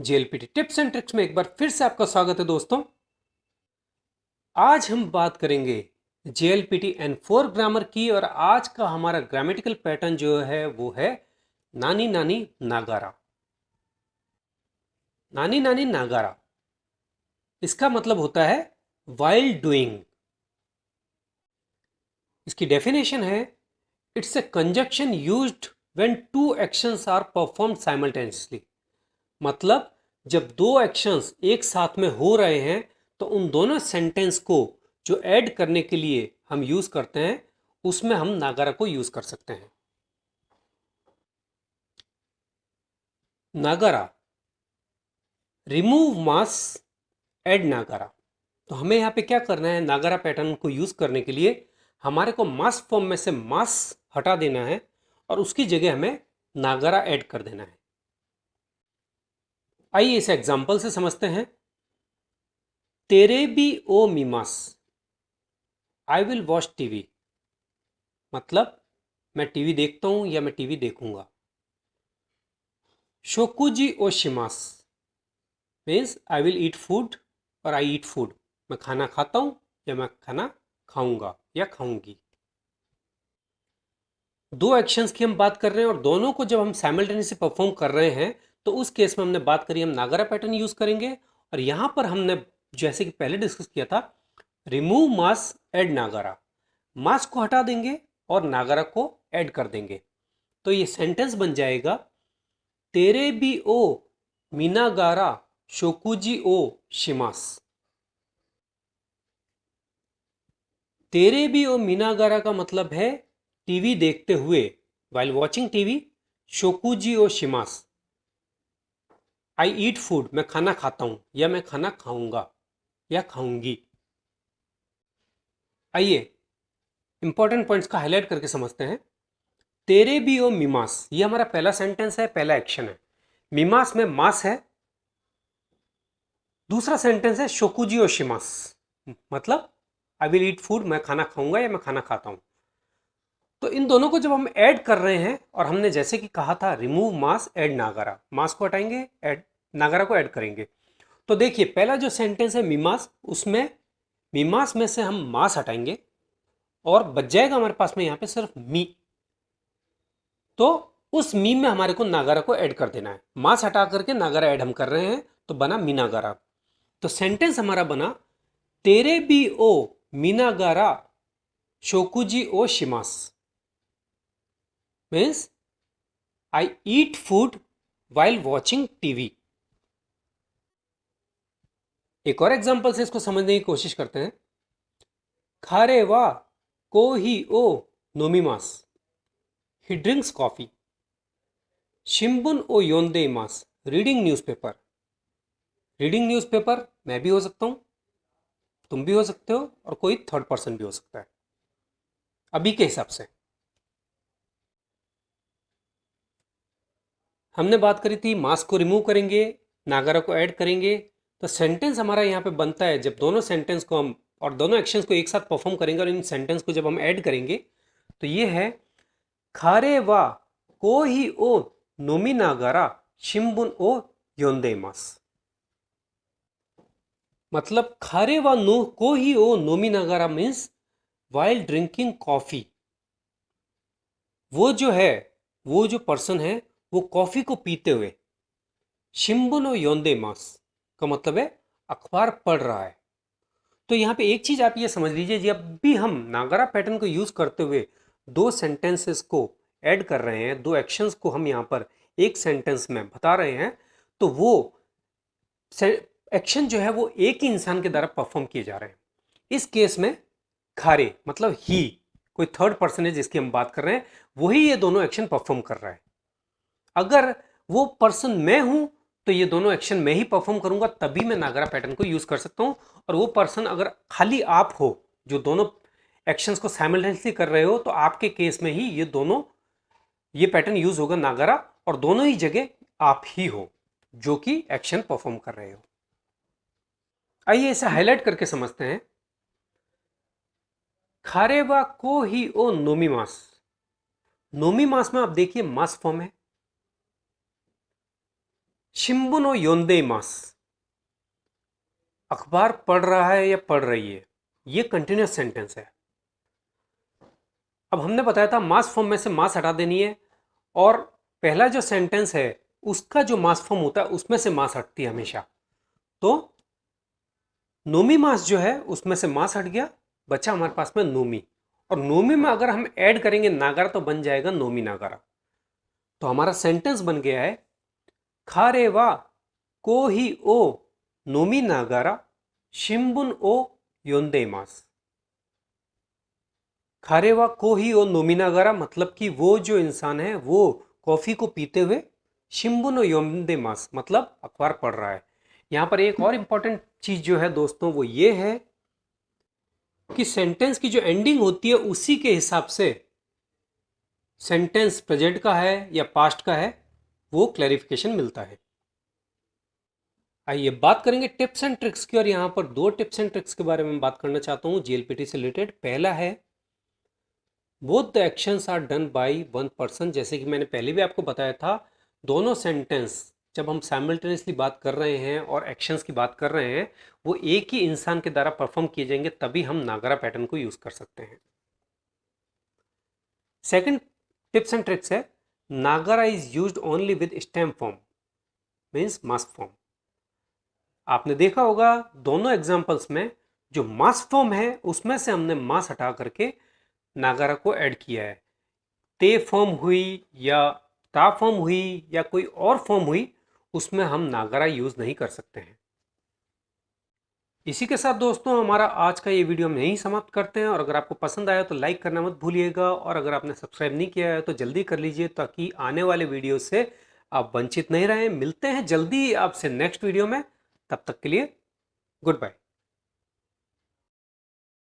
JLPT tips and tricks में एक बार फिर से आपका स्वागत है दोस्तों। आज हम बात करेंगे जेएलपीटी N4 ग्रामर की और आज का हमारा ग्रामेटिकल पैटर्न जो है वो है नानी नानी नागारा। नानी नानी नागारा इसका मतलब होता है वाइल डूइंग। इसकी डेफिनेशन है it's a conjunction used when two actions are performed simultaneously. मतलब जब दो एक्शंस एक साथ में हो रहे हैं तो उन दोनों सेंटेंस को जो ऐड करने के लिए हम यूज करते हैं उसमें हम नागारा को यूज कर सकते हैं। नागारा, रिमूव मास, ऐड नागारा। तो हमें यहाँ पे क्या करना है, नागारा पैटर्न को यूज करने के लिए हमारे को मास फॉर्म में से मास हटा देना है और उसकी जगह हमें नागारा ऐड कर देना है। आइए इसे एग्जाम्पल से समझते हैं। तेरे भी ओ मीमास, आई विल वॉच टीवी। मतलब मैं टीवी देखता हूं या मैं टीवी देखूंगा। शोकुजी ओशिमास means I will eat food और आई ईट फूड। मैं खाना खाता हूं या मैं खाना खाऊंगा या खाऊंगी। दो एक्शंस की हम बात कर रहे हैं और दोनों को जब हम साइमल्टेनियसली परफॉर्म कर रहे हैं तो उस केस में हमने बात करी हम नागारा पैटर्न यूज करेंगे। और यहां पर हमने जैसे कि पहले डिस्कस किया था, रिमूव मास एड नागारा। मास को हटा देंगे और नागारा को ऐड कर देंगे। तो ये सेंटेंस बन जाएगा तेरे भी ओ मीनागारा शोकुजी ओ शिमास। तेरे भी ओ मीनागारा का मतलब है टीवी देखते हुए, वाइल वॉचिंग टीवी। शोकुजी ओ शिमास, आई ईट फूड, मैं खाना खाता हूं या मैं खाना खाऊंगा या खाऊंगी। आइए इंपॉर्टेंट पॉइंट्स का हाईलाइट करके समझते हैं। तेरे भी ओ मीमास, ये हमारा पहला सेंटेंस है, पहला एक्शन है। मीमास में मास है। दूसरा सेंटेंस है शोकुजी ओ शिमास, मतलब आई विल ईट फूड, मैं खाना खाऊंगा या मैं खाना खाता हूं। तो इन दोनों को जब हम ऐड कर रहे हैं और हमने जैसे कि कहा था रिमूव मास ऐड नागारा, मास को हटाएंगे ऐड नागारा को ऐड करेंगे। तो देखिए पहला जो सेंटेंस है मीमास, उसमें मीमास में से हम मास हटाएंगे और बच जाएगा हमारे पास में यहाँ पे सिर्फ मी। तो उस मी में हमारे को नागारा को ऐड कर देना है। मास हटा करके नागारा ऐड हम कर रहे हैं तो बना मीनागारा। तो सेंटेंस हमारा बना तेरे भी ओ मीनागारा शोकुजी ओ शिमास means I eat food while watching TV. एक और एग्जांपल से इसको समझने की कोशिश करते हैं। खारे वा को ही ओ नोमीमास, ही ड्रिंक्स कॉफी। शिम्बुन ओ योंदे मास, रीडिंग न्यूज़पेपर। रीडिंग न्यूज़पेपर मैं भी हो सकता हूं, तुम भी हो सकते हो और कोई थर्ड पर्सन भी हो सकता है अभी के हिसाब से। हमने बात करी थी मास को रिमूव करेंगे, नागारा को ऐड करेंगे। तो सेंटेंस हमारा यहाँ पे बनता है जब दोनों सेंटेंस को हम और दोनों एक्शंस को एक साथ परफॉर्म करेंगे और इन सेंटेंस को जब हम ऐड करेंगे तो ये है खारे वा को ही ओ नोमी नागारा शिम्बुन ओ योंदेमास। मतलब खारे वा नो को ही ओ नोमी नागारा मीन्स वाइल ड्रिंकिंग कॉफी। वो जो है, वो जो पर्सन है वो कॉफी को पीते हुए, शिम्बुन ओ योंदे मास का मतलब है अखबार पढ़ रहा है। तो यहाँ पे एक चीज आप ये समझ लीजिए, जब भी हम नागारा पैटर्न को यूज करते हुए दो सेंटेंसेस को ऐड कर रहे हैं, दो एक्शंस को हम यहाँ पर एक सेंटेंस में बता रहे हैं, तो वो एक्शन जो है वो एक ही इंसान के द्वारा परफॉर्म किए जा रहे हैं। इस केस में खारे मतलब ही, कोई थर्ड पर्सन है जिसकी हम बात कर रहे हैं, वही ये दोनों एक्शन परफॉर्म कर रहा है। अगर वो पर्सन मैं हूं तो ये दोनों एक्शन मैं ही परफॉर्म करूंगा, तभी मैं नागरा पैटर्न को यूज कर सकता हूं। और वो पर्सन अगर खाली आप हो जो दोनों एक्शंस को साइमल्टेनियसली कर रहे हो, तो आपके केस में ही ये पैटर्न यूज होगा नागरा, और दोनों ही जगह आप ही हो जो कि एक्शन परफॉर्म कर रहे हो। आइए इसे हाईलाइट करके समझते हैं। खारेवा को ही ओ नोमीमास, नोमीमास में आप देखिए मास फॉर्म है। शिम्बुनो योंदेमास, अखबार पढ़ रहा है या पढ़ रही है, ये कंटिन्यूस सेंटेंस है। अब हमने बताया था मास फॉर्म में से मास हटा देनी है, और पहला जो सेंटेंस है उसका जो मास फॉर्म होता है उसमें से मास हटती है हमेशा। तो नोमी मास जो है उसमें से मास हट गया, बचा हमारे पास में नोमी, और नोमी में अगर हम ऐड करेंगे नागारा तो बन जाएगा नोमी नागारा। तो हमारा सेंटेंस बन गया है खारे वा को ही ओ नोमी नागारा शिम्बुन ओ योंदेमास। खारेवा को ही ओ नोमी नागारा मतलब कि वो जो इंसान है वो कॉफी को पीते हुए शिम्बुन ओ योंदेमास मतलब अखबार पढ़ रहा है। यहां पर एक और इंपॉर्टेंट चीज जो है दोस्तों वो ये है कि सेंटेंस की जो एंडिंग होती है उसी के हिसाब से सेंटेंस प्रेजेंट का है या पास्ट का है वो क्लैरिफिकेशन मिलता है। आइए बात करेंगे टिप्स एंड ट्रिक्स की, और यहां पर दो टिप्स एंड ट्रिक्स के बारे में बात करना चाहता हूं जीएलपीटी से रिलेटेड। पहला है both the actions are done by one person. जैसे कि मैंने पहले भी आपको बताया था, दोनों सेंटेंस जब हम साइमल्टेनियसली बात कर रहे हैं और एक्शंस की बात कर रहे हैं वो एक ही इंसान के द्वारा परफॉर्म किए जाएंगे, तभी हम नागारा पैटर्न को यूज कर सकते हैं। सेकंड टिप्स एंड ट्रिक्स है नागारा is used only with stem form means mass form. आपने देखा होगा दोनों एग्जांपल्स में जो मास फॉर्म है उसमें से हमने मास हटा करके नागारा को ऐड किया है। ते फॉर्म हुई या ता फॉर्म हुई या कोई और फॉर्म हुई उसमें हम नागारा यूज नहीं कर सकते हैं। इसी के साथ दोस्तों हमारा आज का ये वीडियो हम यहीं समाप्त करते हैं, और अगर आपको पसंद आया तो लाइक करना मत भूलिएगा, और अगर आपने सब्सक्राइब नहीं किया है तो जल्दी कर लीजिए ताकि आने वाले वीडियो से आप वंचित नहीं रहें। मिलते हैं जल्दी आपसे नेक्स्ट वीडियो में, तब तक के लिए गुड बाय।